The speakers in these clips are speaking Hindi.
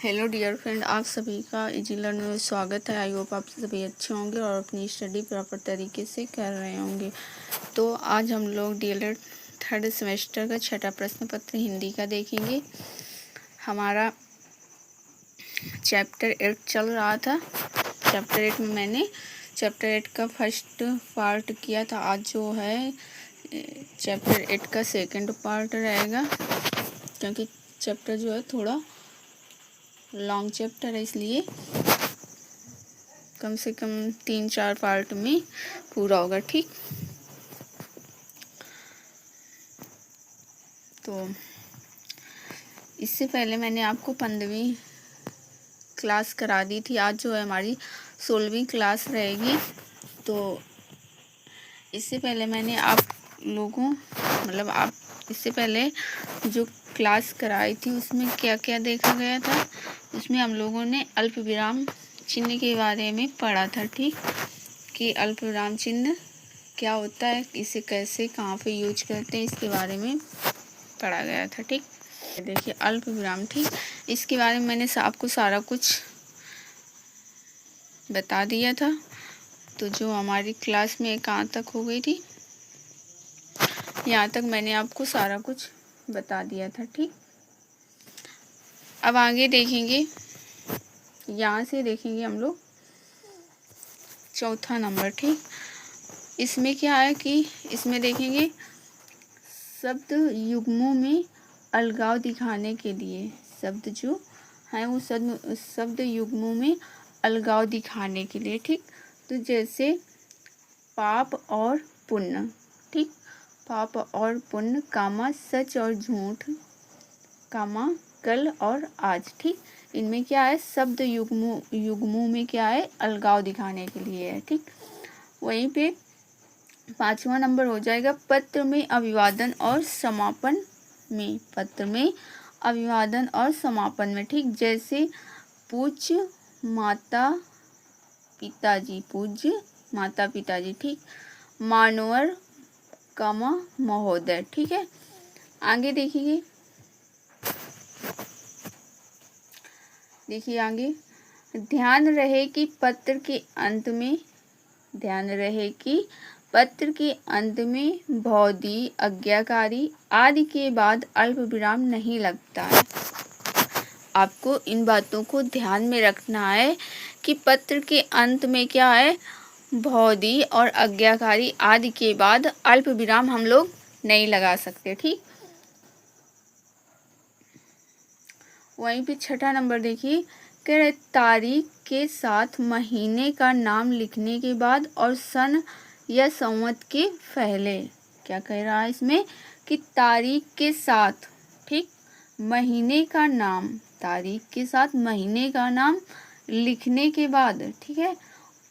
हेलो डियर फ्रेंड, आप सभी का इजी लर्न में स्वागत है। आई होप आप सभी अच्छे होंगे और अपनी स्टडी प्रॉपर तरीके से कर रहे होंगे। तो आज हम लोग डीएलएड थर्ड सेमेस्टर का छठा प्रश्न पत्र हिंदी का देखेंगे। हमारा चैप्टर 8 चल रहा था। चैप्टर 8 में मैंने चैप्टर 8 का फर्स्ट पार्ट किया था। आज जो है चैप्टर 8 का सेकंड पार्ट रहेगा, क्योंकि चैप्टर जो है थोड़ा लॉन्ग चैप्टर है, इसलिए कम से कम 3-4 पार्ट में पूरा होगा। ठीक, तो इससे पहले मैंने आपको 15वीं क्लास करा दी थी। आज जो है हमारी 16वीं क्लास रहेगी। तो इससे पहले मैंने आप लोगों आप इससे पहले जो क्लास कराई थी उसमें क्या क्या देखा गया था, उसमें हम लोगों ने अल्प विराम चिन्ह के बारे में पढ़ा था। ठीक, कि अल्प विराम चिन्ह क्या होता है, इसे कैसे कहाँ पे यूज करते हैं, इसके बारे में पढ़ा गया था। ठीक, देखिए अल्प विराम, ठीक, इसके बारे में मैंने आपको सारा कुछ बता दिया था। तो जो हमारी क्लास में कहाँ तक हो गई थी, यहाँ तक मैंने आपको सारा कुछ बता दिया था। ठीक, अब आगे देखेंगे, यहाँ से देखेंगे हम लोग चौथा नंबर। ठीक, इसमें क्या है कि इसमें देखेंगे शब्द युग्मों में अलगाव दिखाने के लिए, शब्द जो है वो शब्द युग्मों में अलगाव दिखाने के लिए। ठीक, तो जैसे पाप और पुण्य, ठीक, पाप और पुण्य, कामा सच और झूठ, कामा कल और आज। ठीक, इनमें क्या है, शब्द युग्मों में क्या है, अलगाव दिखाने के लिए है। ठीक, वहीं पे 5वां नंबर हो जाएगा पत्र में अभिवादन और समापन में, पत्र में अभिवादन और समापन में। ठीक, जैसे पूज्य माता पिताजी, पूज्य माता पिताजी, ठीक, मानवर कामा महोदय। ठीक है, आगे देखिए, आगे ध्यान रहे कि पत्र के अंत में, ध्यान रहे कि पत्र के अंत में भौदी, आज्ञाकारी आदि के बाद अल्प विराम नहीं लगता है। आपको इन बातों को ध्यान में रखना है कि पत्र के अंत में क्या है, भौदी और आज्ञाकारी आदि के बाद अल्प विराम हम लोग नहीं लगा सकते। ठीक, वहीं पे छठा नंबर देखिए, कह रहे तारीख के साथ महीने का नाम लिखने के बाद और सन या संवत के पहले। क्या कह रहा है इसमें कि तारीख के साथ, ठीक, महीने का नाम, तारीख के साथ महीने का नाम लिखने के बाद, ठीक है,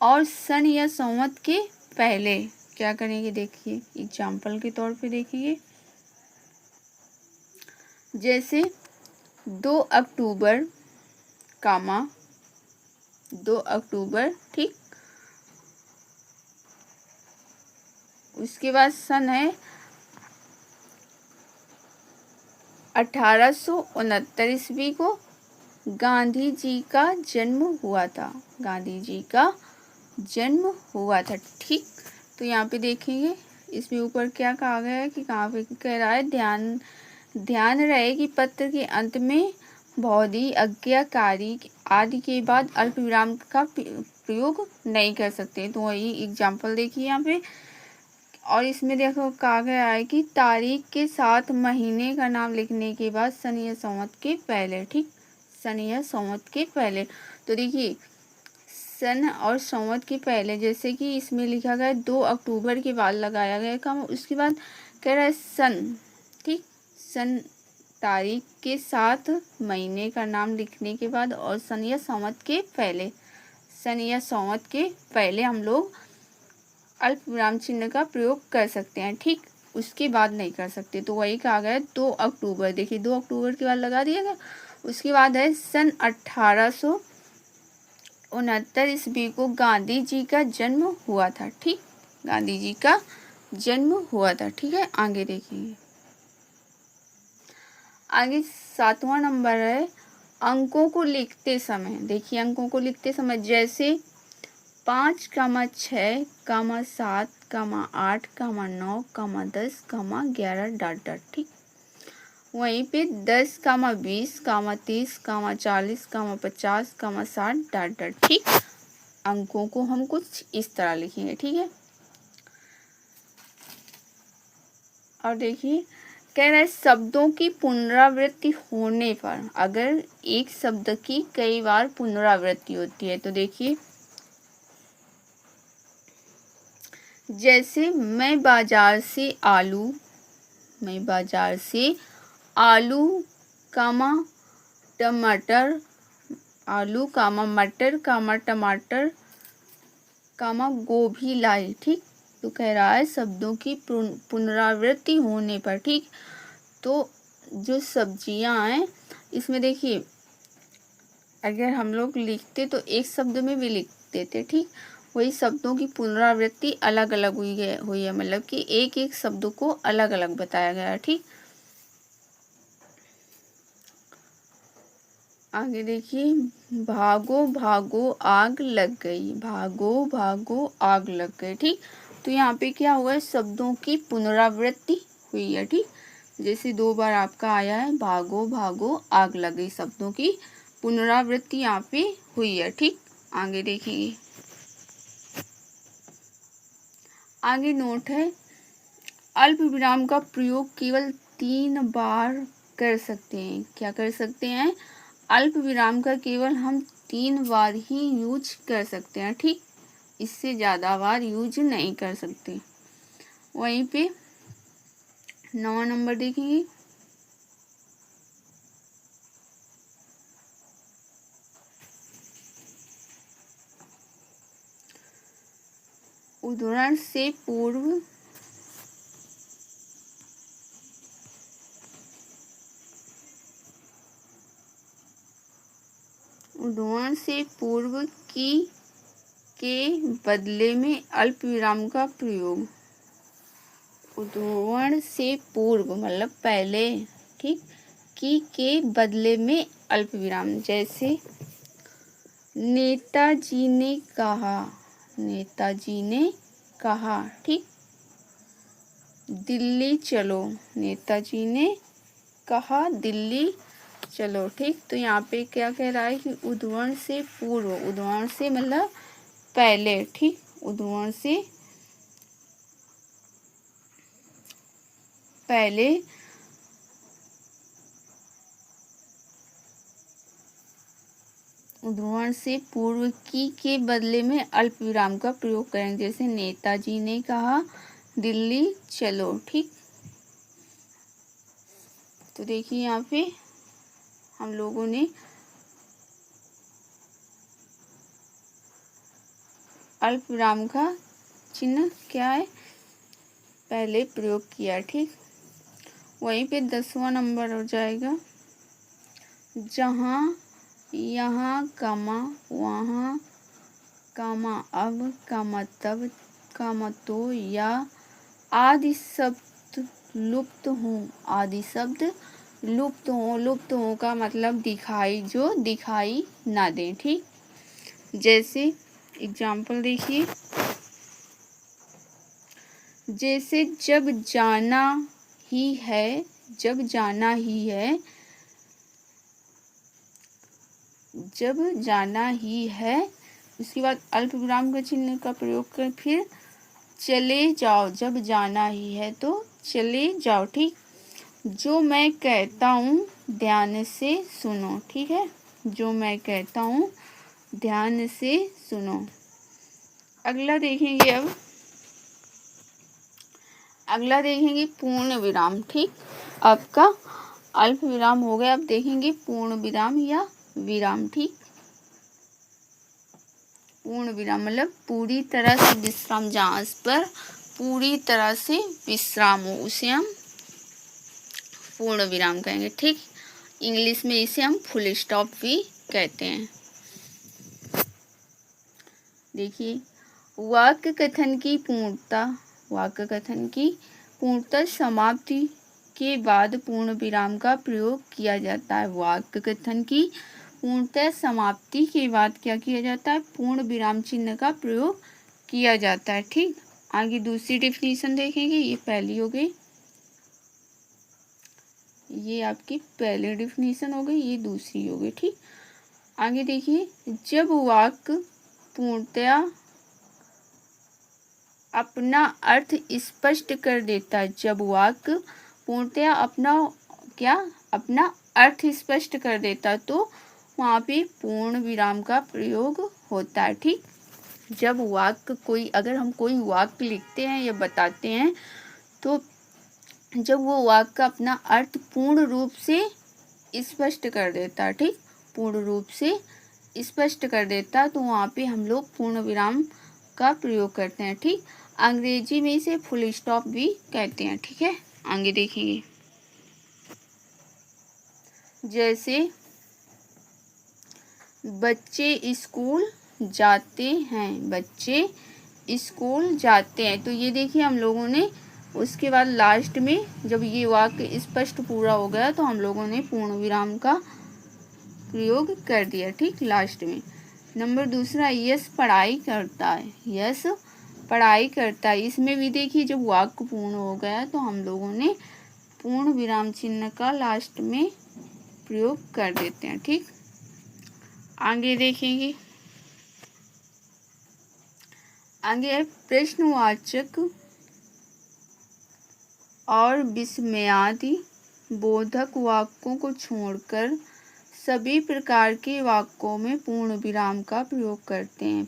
और सन या संवत के पहले क्या करेंगे, देखिए एग्जाम्पल के तौर पे देखिए, जैसे 2 अक्टूबर कामा 2 अक्टूबर, ठीक, उसके बाद सन है 1869 ईस्वी को गांधी जी का जन्म हुआ था, गांधी जी का जन्म हुआ था। ठीक, तो यहाँ पे देखेंगे इसमें ऊपर क्या कहा गया है कि कहाँ पे कह रहा है, ध्यान रहे कि पत्र के अंत में भौदी, आज्ञाकारी आदि के बाद अल्प विराम का प्रयोग नहीं कर सकते। तो वही एग्जाम्पल देखिए यहाँ पे, और इसमें देखो कहा गया है कि तारीख के साथ महीने का नाम लिखने के बाद सन या संवत के पहले। ठीक, सन या संवत के पहले, तो देखिए सन और संवत के पहले, जैसे कि इसमें लिखा गया 2 अक्टूबर के बाद लगाया गया काम, उसके बाद कह रहा है सन, ठीक, सन तारीख के साथ महीने का नाम लिखने के बाद और सन या संवत के पहले, सन या संवत के पहले हम लोग अल्प विराम चिन्ह का प्रयोग कर सकते हैं। ठीक, उसके बाद नहीं कर सकते। तो वही कहा गया 2 अक्टूबर, देखिए 2 अक्टूबर के बाद लगा दिया गया। उसके बाद है सन 1869 ईस्वी को गांधी जी का जन्म हुआ था। ठीक, गांधी जी का जन्म हुआ था। ठीक है, आगे देखिए, आगे 7वां नंबर है अंकों को लिखते समय, देखिए अंकों को लिखते समय जैसे 5, 6, 7, 8, 9, 10, 11 डॉट डॉट, ठीक। वहीं पे 10, 20, 30, 40, 50, 60 डॉट डॉट, ठीक। अंकों को हम कुछ इस तरह लिखेंगे, ठीक है। और देखिए कह रहा है शब्दों की पुनरावृत्ति होने पर, अगर एक शब्द की कई बार पुनरावृत्ति होती है तो देखिए जैसे मैं बाजार से आलू, मैं बाजार से आलू कामा टमाटर, आलू कामा मटर कामा टमाटर कामा गोभी लाई, ठीक। तो कह रहा है शब्दों की पुनरावृत्ति होने पर, ठीक। तो जो सब्जियां हैं इसमें देखिए अगर हम लोग लिखते तो एक शब्द में भी लिख देते, ठीक। वही शब्दों की पुनरावृत्ति अलग अलग हुई है, मतलब कि एक एक शब्द को अलग अलग बताया गया है, ठीक। आगे देखिए भागो भागो आग लग गई, भागो भागो आग लग गई, ठीक। तो यहाँ पे क्या हुआ है, शब्दों की पुनरावृत्ति हुई है, ठीक। जैसे 2 बार आपका आया है भागो भागो आग लग गई, शब्दों की पुनरावृत्ति यहाँ पे हुई है, ठीक। आगे देखिए आगे नोट है अल्प विराम का प्रयोग केवल 3 बार कर सकते हैं। क्या कर सकते हैं, अल्प विराम का केवल हम 3 बार ही यूज कर सकते हैं, ठीक। इससे ज़्यादा बार यूज नहीं कर सकते। वहीं पे 9 नंबर देखेंगे उद्धरण से पूर्व उद्धरण से पूर्व की के बदले में अल्प विराम का प्रयोग, उद्धरण से पूर्व मतलब पहले, ठीक। की के बदले में अल्प विराम, जैसे नेताजी ने कहा, नेताजी ने कहा, ठीक। दिल्ली चलो, नेताजी ने कहा दिल्ली चलो, ठीक। तो यहाँ पे क्या कह रहा है कि उद्धरण से पूर्व, उद्धरण से मतलब पहले, ठीक। उद्धरण से पहले उद्धरण से पूर्व की के बदले में अल्प विराम का प्रयोग करें, जैसे नेताजी ने कहा दिल्ली चलो, ठीक। तो देखिए यहाँ पे हम लोगों ने अल्प विराम का चिन्ह क्या है, पहले प्रयोग किया, ठीक। वहीं पे 10वां नंबर हो जाएगा जहाँ, यहाँ कामा, वहाँ कामा, अब कामा, तब कामा, तो या आदि शब्द लुप्त हों, आदि शब्द लुप्त हों, लुप्त हों का मतलब दिखाई, जो दिखाई ना दें, ठीक। जैसे एग्जाम्पल देखिए जैसे जब जाना ही है, जब जाना ही है, जब जाना ही है, उसके बाद अल्प विराम के चिन्ह का प्रयोग कर फिर चले जाओ, जब जाना ही है तो चले जाओ, ठीक। जो मैं कहता हूँ ध्यान से सुनो, ठीक है। जो मैं कहता हूँ ध्यान से सुनो। अगला देखेंगे अब, अगला देखेंगे पूर्ण विराम, ठीक। आपका अल्प विराम हो गया, अब देखेंगे पूर्ण विराम या विराम, ठीक। पूर्ण विराम मतलब पूरी तरह से विश्राम, जहाँ पर पूरी तरह से विश्राम हो उसे हम पूर्ण विराम कहेंगे, ठीक। इंग्लिश में इसे हम फुल स्टॉप भी कहते हैं। देखिए वाक्य कथन की पूर्णता, वाक्य कथन की पूर्णता समाप्ति के बाद पूर्ण विराम का प्रयोग किया जाता है। वाक्य कथन की पूर्णतः समाप्ति के बाद क्या किया जाता है? पूर्ण विराम चिन्ह का प्रयोग किया जाता है। ठीक, आगे दूसरी डेफिनेशन देखेंगे। ये पहली हो गई, ये आपकी पहली डेफिनेशन हो गई, ये दूसरी हो गई। ठीक, आगे देखिए, जब वाक्य पूर्णतया अपना अर्थ स्पष्ट कर देता है। जब वाक्य पूर्णतया अपना अर्थ स्पष्ट कर देता है तो वहाँ पे पूर्ण विराम का प्रयोग होता है। ठीक, जब वाक्य अगर हम कोई वाक्य लिखते हैं या बताते हैं तो जब वो वाक्य अपना अर्थ पूर्ण रूप से स्पष्ट कर देता है, ठीक, पूर्ण रूप से स्पष्ट कर देता है तो वहाँ पे हम लोग पूर्ण विराम का प्रयोग करते हैं। ठीक, अंग्रेजी में इसे फुल स्टॉप भी कहते हैं। ठीक है, आगे देखेंगे। जैसे बच्चे स्कूल जाते हैं, बच्चे स्कूल जाते हैं, तो ये देखिए हम लोगों ने उसके बाद लास्ट में जब ये वाक्य स्पष्ट पूरा हो गया तो हम लोगों ने पूर्ण विराम का प्रयोग कर दिया। ठीक, लास्ट में। नंबर दूसरा, यश पढ़ाई करता है, यश पढ़ाई करता है, इसमें भी देखिए जब वाक्य पूर्ण हो गया तो हम लोगों ने पूर्ण विराम चिन्ह का लास्ट में प्रयोग कर देते हैं। ठीक, आगे देखेंगे। आगे प्रश्नवाचक और विस्मयादि बोधक वाक्यों को छोड़कर सभी प्रकार के वाक्यों में पूर्ण विराम का प्रयोग करते हैं।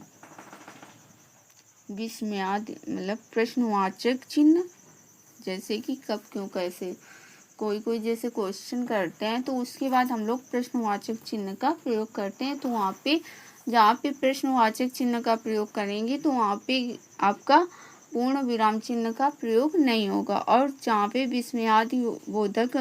विस्मयादि मतलब प्रश्नवाचक चिन्ह, जैसे कि कब, क्यों, कैसे, कोई जैसे क्वेश्चन करते हैं तो उसके बाद हम लोग प्रश्नवाचक चिन्ह का प्रयोग करते हैं। तो वहाँ पे जहाँ पे प्रश्नवाचक चिन्ह का प्रयोग करेंगे तो वहाँ पे आपका पूर्ण विराम चिन्ह का प्रयोग नहीं होगा, और जहाँ पे विस्मयादि बोधक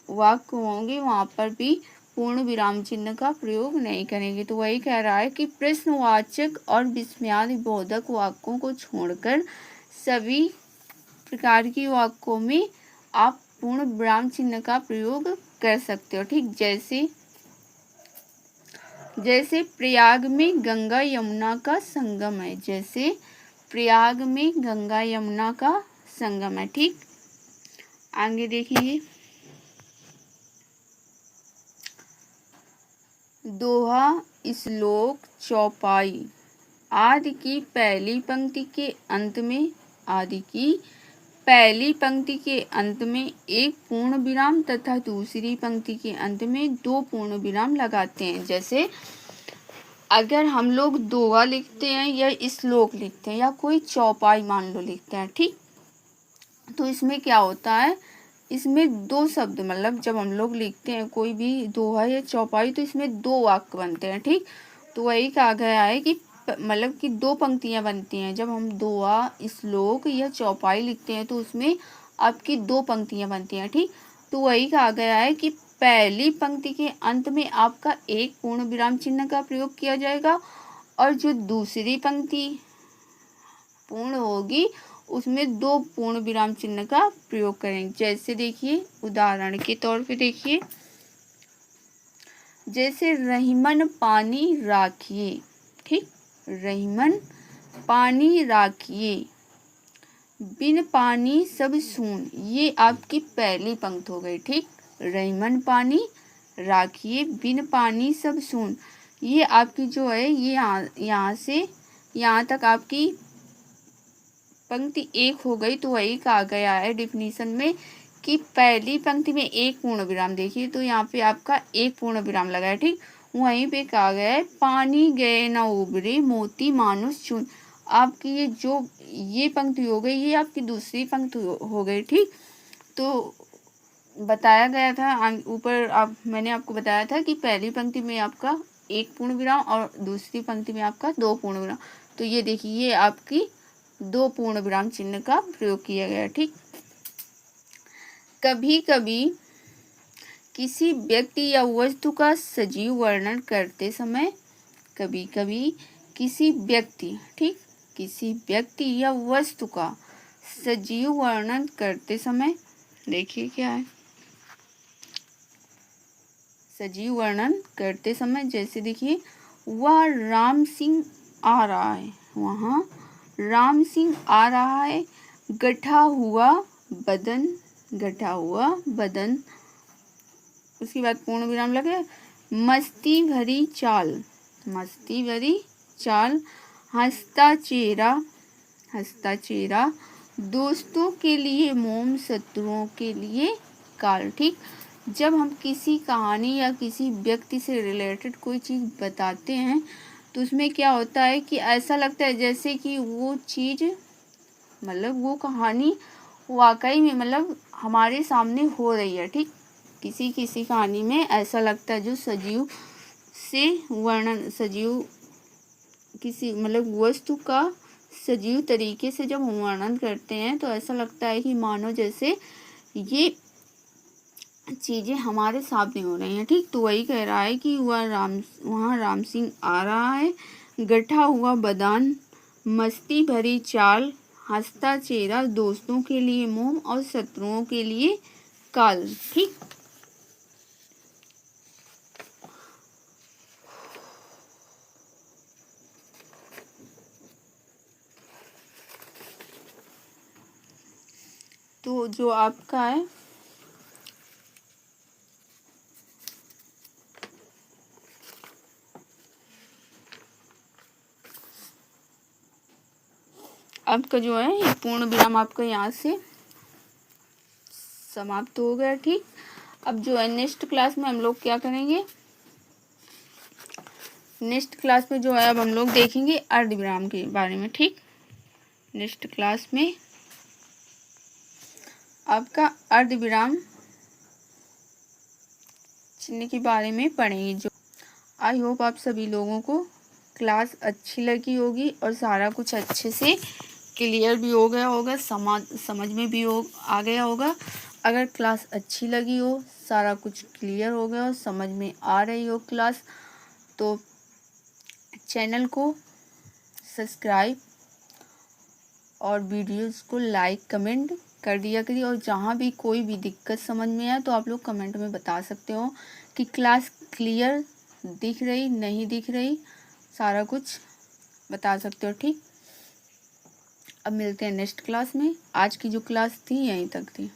वाक्य होंगे वहाँ पर भी पूर्ण विराम चिन्ह का प्रयोग नहीं करेंगे। तो वही कह रहा है कि प्रश्नवाचक और विस्मयादि बोधक वाक्यों को छोड़कर सभी प्रकार के वाक्यों में आप पूर्ण विराम चिन्ह का प्रयोग कर सकते हो। ठीक, जैसे प्रयाग में गंगा यमुना का संगम है, जैसे प्रयाग में गंगा यमुना का संगम है। ठीक, आगे देखिए। दोहा, श्लोक, चौपाई आदि की पहली पंक्ति के अंत में एक पूर्ण विराम तथा दूसरी पंक्ति के अंत में 2 पूर्ण विराम लगाते हैं। जैसे अगर हम लोग दोहा लिखते हैं या श्लोक लिखते हैं या कोई चौपाई मान लो लिखते हैं, ठीक, तो इसमें क्या होता है, इसमें 2 शब्द, मतलब जब हम लोग लिखते हैं कोई भी दोहा या चौपाई तो इसमें 2 वाक्य बनते हैं। ठीक, तो वही कहा गया है कि मतलब कि 2 पंक्तियां बनती हैं। जब हम दोहा, श्लोक या चौपाई लिखते हैं तो उसमें आपकी 2 पंक्तियां बनती हैं। ठीक, तो वही कहा गया है कि पहली पंक्ति के अंत में आपका एक पूर्ण विराम चिन्ह का प्रयोग किया जाएगा और जो दूसरी पंक्ति पूर्ण होगी उसमें 2 पूर्ण विराम चिन्ह का प्रयोग करेंगे। जैसे देखिए, उदाहरण के तौर पे देखिए, जैसे रहीमन पानी राखिए, ठीक, रहीमन पानी राखिए, बिन पानी सब सून, ये आपकी पहली पंक्ति हो गई। ठीक, रहीमन पानी राखिए, बिन पानी सब सून, ये आपकी जो है ये यहाँ से यहाँ तक आपकी पंक्ति 1 हो गई। तो वही कहा गया है डेफिनेशन में कि पहली पंक्ति में एक पूर्ण विराम, देखिए तो यहाँ पे आपका एक पूर्ण विराम लगा है। ठीक, वहीं पे कहा गया है पानी गए न उबरे मोती मानुष चुन, आपकी ये पंक्ति हो गई, ये आपकी दूसरी पंक्ति हो गई। ठीक, तो बताया गया था ऊपर मैंने आपको बताया था कि पहली पंक्ति में आपका एक पूर्ण विराम और दूसरी पंक्ति में आपका 2 पूर्ण विराम। तो ये देखिए ये आपकी 2 पूर्ण विराम चिन्ह का प्रयोग किया गया। ठीक, कभी कभी किसी व्यक्ति या वस्तु का सजीव वर्णन करते समय, कभी कभी किसी व्यक्ति, ठीक, किसी व्यक्ति या वस्तु का सजीव वर्णन करते समय देखिए क्या है। सजीव वर्णन करते समय जैसे देखिए, वह राम सिंह आ रहा है, वहाँ राम सिंह आ रहा है, गठा हुआ बदन, गठा हुआ बदन। उसके बाद पूर्ण विराम लगे, मस्ती भरी चाल, मस्ती भरी चाल, हंसता चेहरा, हंसता चेहरा, दोस्तों के लिए मोम, शत्रुओं के लिए काल। ठीक, जब हम किसी कहानी या किसी व्यक्ति से रिलेटेड कोई चीज़ बताते हैं तो उसमें क्या होता है कि ऐसा लगता है जैसे कि वो चीज़ मतलब वो कहानी वाकई में मतलब हमारे सामने हो रही है। ठीक, किसी किसी कहानी में ऐसा लगता है, जो सजीव से वर्णन, सजीव किसी मतलब वस्तु का सजीव तरीके से जब हम वर्णन करते हैं तो ऐसा लगता है कि मानो जैसे ये चीज़ें हमारे सामने हो रही हैं। ठीक, तो वही कह रहा है कि वहाँ राम सिंह आ रहा है, गठा हुआ बदान, मस्ती भरी चाल, हंसता चेहरा, दोस्तों के लिए मोम और शत्रुओं के लिए काल। ठीक, तो जो आपका है आपका जो है ये पूर्ण विराम आपका यहाँ से समाप्त हो गया। ठीक, अब जो है नेक्स्ट क्लास में हम लोग क्या करेंगे, नेक्स्ट क्लास में जो है अब हम लोग देखेंगे अर्धविराम के बारे में। ठीक, नेक्स्ट क्लास में आपका अर्धविराम चिन्ह के बारे में पढ़ेंगे। जो आई होप आप सभी लोगों को क्लास अच्छी लगी होगी और सारा कुछ अच्छे से क्लियर भी हो गया होगा, समझ में भी आ गया होगा। अगर क्लास अच्छी लगी हो, सारा कुछ क्लियर हो गया हो, समझ में आ रही हो क्लास, तो चैनल को सब्सक्राइब और वीडियोस को लाइक कमेंट कर दिया करिए। और जहाँ भी कोई भी दिक्कत समझ में आए तो आप लोग कमेंट में बता सकते हो कि क्लास क्लियर दिख रही नहीं दिख रही, सारा कुछ बता सकते हो। ठीक, अब मिलते हैं नेक्स्ट क्लास में। आज की जो क्लास थी यहीं तक थी।